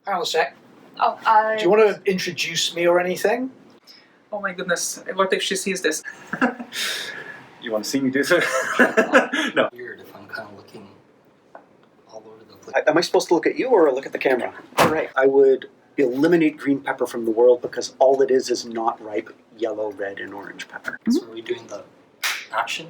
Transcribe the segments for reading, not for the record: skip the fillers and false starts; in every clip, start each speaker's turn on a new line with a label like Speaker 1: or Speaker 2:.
Speaker 1: Hang on a sec.
Speaker 2: Oh,
Speaker 1: Do you want to introduce me or anything?
Speaker 3: Oh my goodness, what if she sees this?
Speaker 4: You want to see me do so? No.
Speaker 5: Weird if I'm kind of looking all over the place.
Speaker 6: Am I supposed to look at you or look at the camera? All right. I would eliminate green pepper from the world because all it is not ripe yellow, red, and orange pepper.
Speaker 5: So are we doing the action?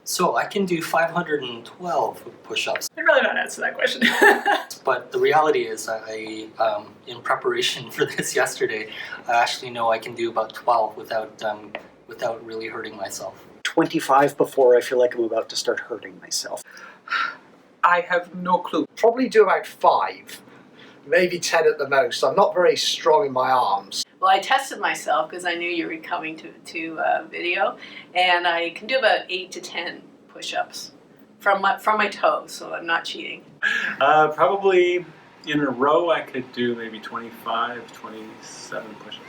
Speaker 5: So I can do 512 push-ups.
Speaker 2: I'd really not answer that question.
Speaker 5: But the reality is I in preparation for this yesterday, I actually know I can do about 12 without really hurting myself.
Speaker 6: 25 before I feel like I'm about to start hurting myself.
Speaker 3: I have no clue.
Speaker 1: Probably do about 5, maybe 10 at the most. I'm not very strong in my arms.
Speaker 2: Well, I tested myself because I knew you were coming to video, and I can do about 8 to 10 push-ups from my toes, so I'm not cheating.
Speaker 4: Probably in a row I could do maybe 25, 27 push-ups.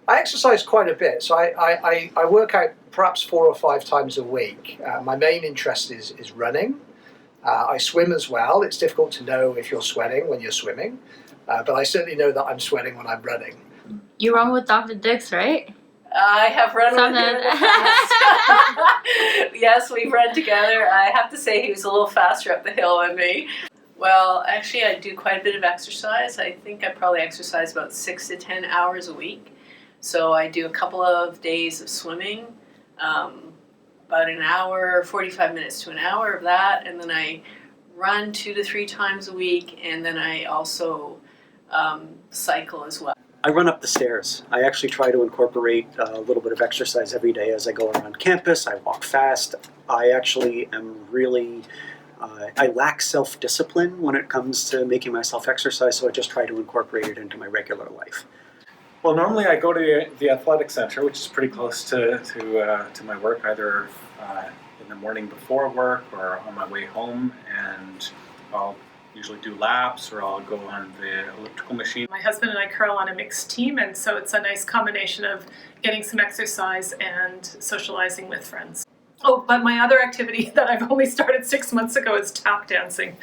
Speaker 1: I exercise quite a bit, so I work out perhaps 4 or 5 times a week. My main interest is running. I swim as well. It's difficult to know if you're sweating when you're swimming, but I certainly know that I'm sweating when I'm running.
Speaker 7: You run with Dr. Dix, right?
Speaker 2: I have run with him in the past. Yes, we've run together. I have to say he was a little faster up the hill than me. Well, actually I do quite a bit of exercise. I think I probably exercise about 6 to 10 hours a week. So I do a couple of days of swimming, about an hour, 45 minutes to an hour of that, and then I run 2 to 3 times a week, and then I also cycle as well.
Speaker 6: I run up the stairs. I actually try to incorporate a little bit of exercise every day as I go around campus. I walk fast. I actually am really, I lack self-discipline when it comes to making myself exercise, so I just try to incorporate it into my regular life.
Speaker 4: Well, normally I go to the athletic center, which is pretty close to my work, either in the morning before work or on my way home, and I'll usually do laps or I'll go on the elliptical machine.
Speaker 8: My husband and I curl on a mixed team, and so it's a nice combination of getting some exercise and socializing with friends. Oh, but my other activity that I've only started 6 months ago is tap dancing.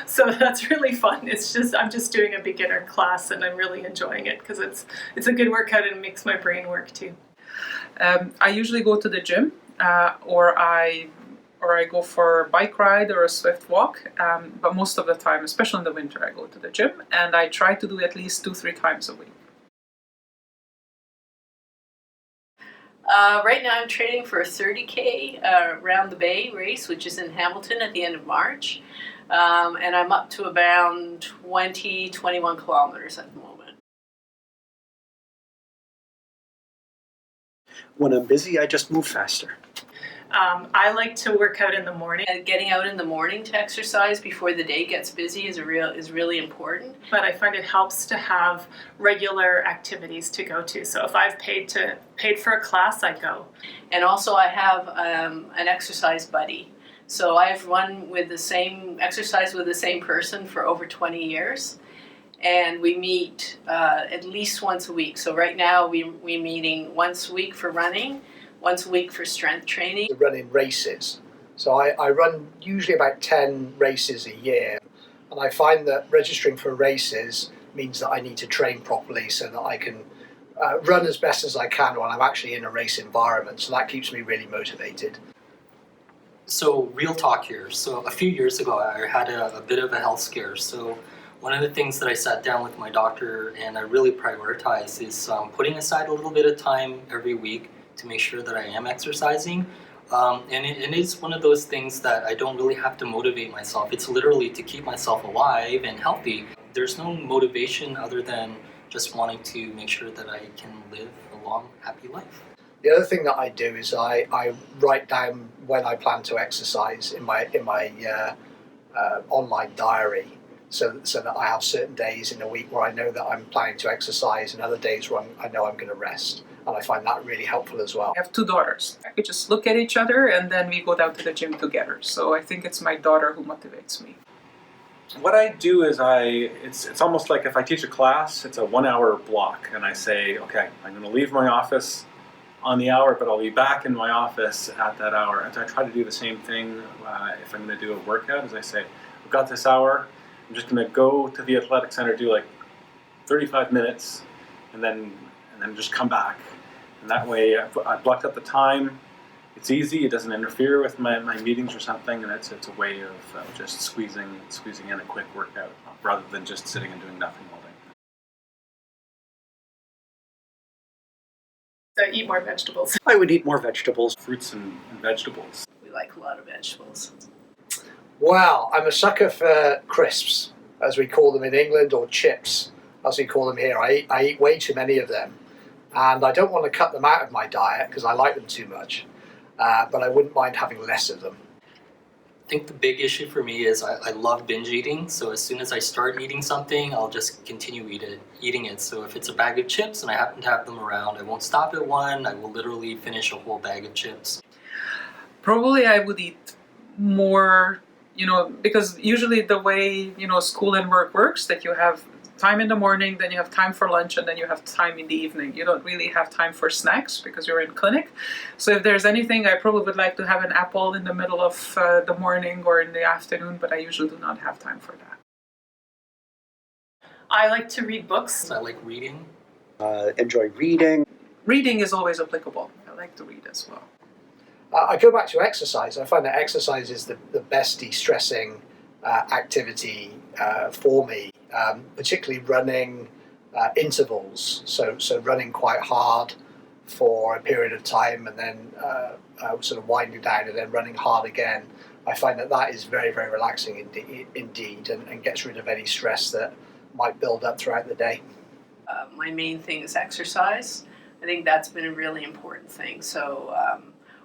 Speaker 8: So that's really fun. I'm just doing a beginner class, and I'm really enjoying it because it's a good workout and it makes my brain work too.
Speaker 3: I usually go to the gym, or I go for a bike ride or a swift walk. But most of the time, especially in the winter, I go to the gym, and I try to do at least 2-3 times a week.
Speaker 2: Right now I'm training for a 30K around the Bay race, which is in Hamilton at the end of March. And I'm up to around 21 kilometers at the moment.
Speaker 6: When I'm busy, I just move faster.
Speaker 8: I like to work out in the morning.
Speaker 2: Getting out in the morning to exercise before the day gets busy is really important.
Speaker 8: But I find it helps to have regular activities to go to. So if I've paid for a class, I go.
Speaker 2: And also I have an exercise buddy. So I've run with the same exercise with the same person for over 20 years. And we meet at least once a week. So right now we're meeting once a week for running, once a week for strength training.
Speaker 1: Running races. So I run usually about 10 races a year. And I find that registering for races means that I need to train properly so that I can run as best as I can when I'm actually in a race environment. So that keeps me really motivated.
Speaker 5: So real talk here. So a few years ago I had a bit of a health scare. So one of the things that I sat down with my doctor and I really prioritize is putting aside a little bit of time every week to make sure that I am exercising. And it is one of those things that I don't really have to motivate myself. It's literally to keep myself alive and healthy. There's no motivation other than just wanting to make sure that I can live a long, happy life.
Speaker 1: The other thing that I do is I write down when I plan to exercise in my online diary, so that I have certain days in a week where I know that I'm planning to exercise and other days where I know I'm going to rest. And I find that really helpful as well.
Speaker 3: I have 2 daughters. We just look at each other and then we go down to the gym together. So I think it's my daughter who motivates me.
Speaker 4: What I do is it's almost like if I teach a class, it's a 1 hour block, and I say, okay, I'm going to leave my office on the hour, but I'll be back in my office at that hour. And so I try to do the same thing if I'm going to do a workout, as I say, I've got this hour, I'm just going to go to the athletic center, do like 35 minutes, and then just come back. And that way I blocked out the time. It's easy. It doesn't interfere with my meetings or something, and it's a way of just squeezing in a quick workout rather than just sitting and doing nothing all day.
Speaker 8: So eat more vegetables.
Speaker 6: I would eat more vegetables.
Speaker 4: Fruits and vegetables.
Speaker 2: We like a lot of vegetables.
Speaker 1: Well, I'm a sucker for crisps, as we call them in England, or chips, as we call them here. I eat way too many of them, and I don't want to cut them out of my diet because I like them too much. But I wouldn't mind having less of them.
Speaker 5: I think the big issue for me is I love binge eating, so as soon as I start eating something, I'll just continue eating it. So if it's a bag of chips and I happen to have them around, I won't stop at one, I will literally finish a whole bag of chips.
Speaker 3: Probably I would eat more, because usually the way, school and work works, that you have time in the morning, then you have time for lunch, and then you have time in the evening. You don't really have time for snacks because you're in clinic. So if there's anything, I probably would like to have an apple in the middle of the morning or in the afternoon, but I usually do not have time for that.
Speaker 8: I like to read books.
Speaker 5: I like reading.
Speaker 6: Enjoy reading.
Speaker 3: Reading is always applicable. I like to read as well.
Speaker 1: I go back to exercise. I find that exercise is the best de-stressing activity for me, particularly running intervals. So running quite hard for a period of time and then sort of winding down and then running hard again. I find that is very, very relaxing indeed and gets rid of any stress that might build up throughout the day.
Speaker 2: My main thing is exercise. I think that's been a really important thing. So,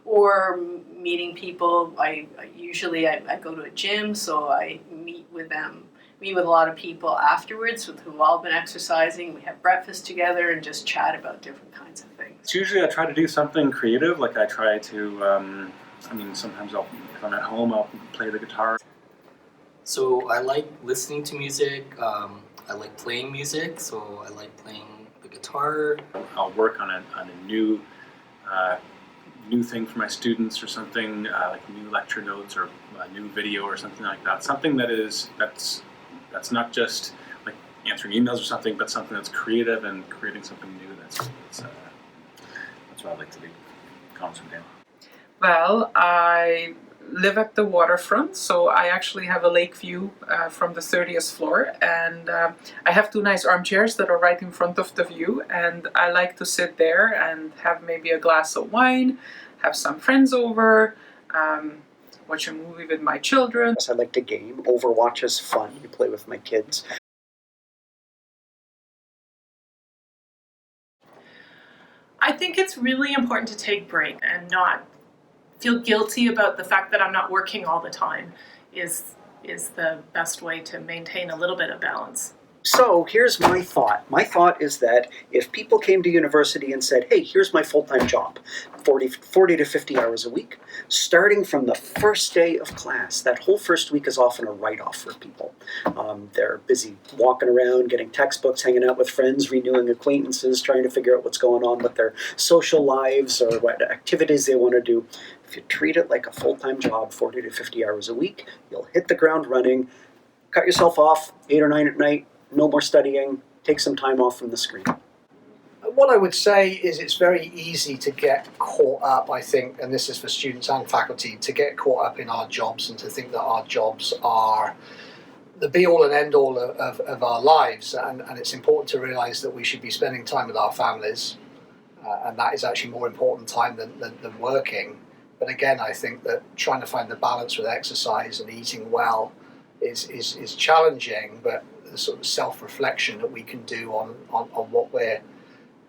Speaker 2: or meeting people. I usually go to a gym, so I meet with a lot of people afterwards who've all been exercising. We have breakfast together and just chat about different kinds of things.
Speaker 4: It's usually I try to do something creative, like I try to, sometimes if I'm at home, I'll play the guitar.
Speaker 5: So I like listening to music, I like playing music, so I like playing the guitar.
Speaker 4: I'll work on a new thing for my students or something, like new lecture notes or a new video or something like that. Something that's not just like answering emails or something, but something that's creative and creating something new. That's what I like to do. Constantly.
Speaker 3: Well, I live at the waterfront, so I actually have a lake view from the 30th floor, and I have two nice armchairs that are right in front of the view, and I like to sit there and have maybe a glass of wine, have some friends over, watch a movie with my children.
Speaker 6: I like to game. Overwatch is fun. You play with my kids.
Speaker 8: I think it's really important to take breaks and not feel guilty about the fact that I'm not working all the time is the best way to maintain a little bit of balance.
Speaker 6: So here's my thought. My thought is that if people came to university and said, hey, here's my full-time job, 40 to 50 hours a week, starting from the first day of class, that whole first week is often a write-off for people. They're busy walking around, getting textbooks, hanging out with friends, renewing acquaintances, trying to figure out what's going on with their social lives or what activities they want to do. If you treat it like a full-time job, 40 to 50 hours a week, you'll hit the ground running, cut yourself off 8 or 9 at night, no more studying, take some time off from the screen.
Speaker 1: What I would say is it's very easy to get caught up, I think, and this is for students and faculty, to get caught up in our jobs and to think that our jobs are the be-all and end-all of our lives. And it's important to realise that we should be spending time with our families, and that is actually more important time than working. But again, I think that trying to find the balance with exercise and eating well is challenging, but the sort of self-reflection that we can do on what we're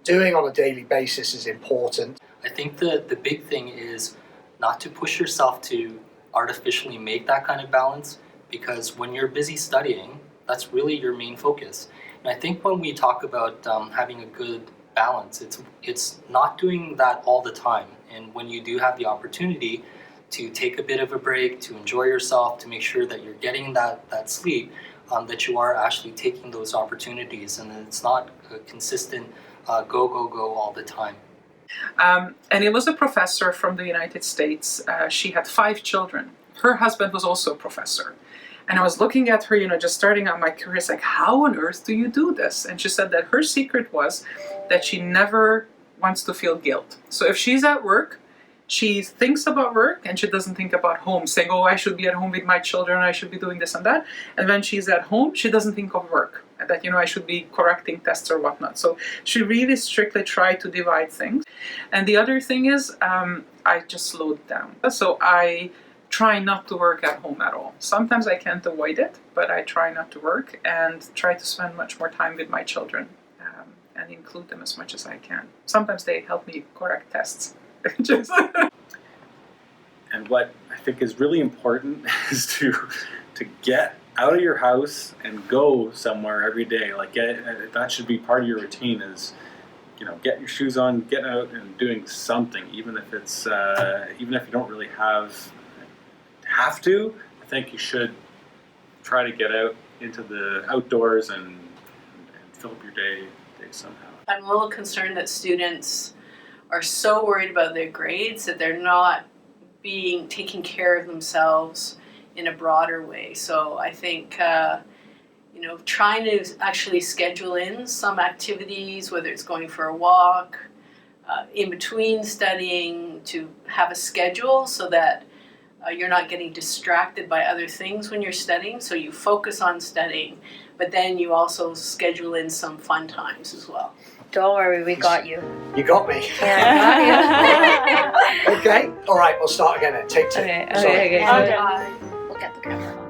Speaker 1: doing on a daily basis is important.
Speaker 5: I think the big thing is not to push yourself to artificially make that kind of balance, because when you're busy studying, that's really your main focus. And I think when we talk about having a good balance, it's not doing that all the time. And when you do have the opportunity, to take a bit of a break, to enjoy yourself, to make sure that you're getting that sleep, that you are actually taking those opportunities, and it's not a consistent go, go, go all the time.
Speaker 3: And it was a professor from the United States. She had 5 children. Her husband was also a professor. And I was looking at her, just starting out my career. It's like, how on earth do you do this? And she said that her secret was that she never wants to feel guilt. So if she's at work, she thinks about work and she doesn't think about home, saying, oh, I should be at home with my children, I should be doing this and that. And when she's at home, she doesn't think of work, that, I should be correcting tests or whatnot. So she really strictly tried to divide things. And the other thing is, I just slowed down. So I try not to work at home at all. Sometimes I can't avoid it, but I try not to work and try to spend much more time with my children and include them as much as I can. Sometimes they help me correct tests.
Speaker 4: And what I think is really important is to get out of your house and go somewhere every day. Like that should be part of your routine. Is get your shoes on, get out and doing something, even if it's even if you don't really have to. I think you should try to get out into the outdoors and fill up your day somehow.
Speaker 2: I'm a little concerned that students are so worried about their grades that they're not taking care of themselves in a broader way. So I think trying to actually schedule in some activities, whether it's going for a walk, in between studying, to have a schedule so that you're not getting distracted by other things when you're studying. So you focus on studying, but then you also schedule in some fun times as well.
Speaker 7: Don't worry, we got you.
Speaker 1: You got me.
Speaker 7: Yeah, we got you.
Speaker 1: Okay. All right, we'll start again then. Take 2.
Speaker 7: Okay.
Speaker 1: Sorry.
Speaker 7: Okay. Look at the camera.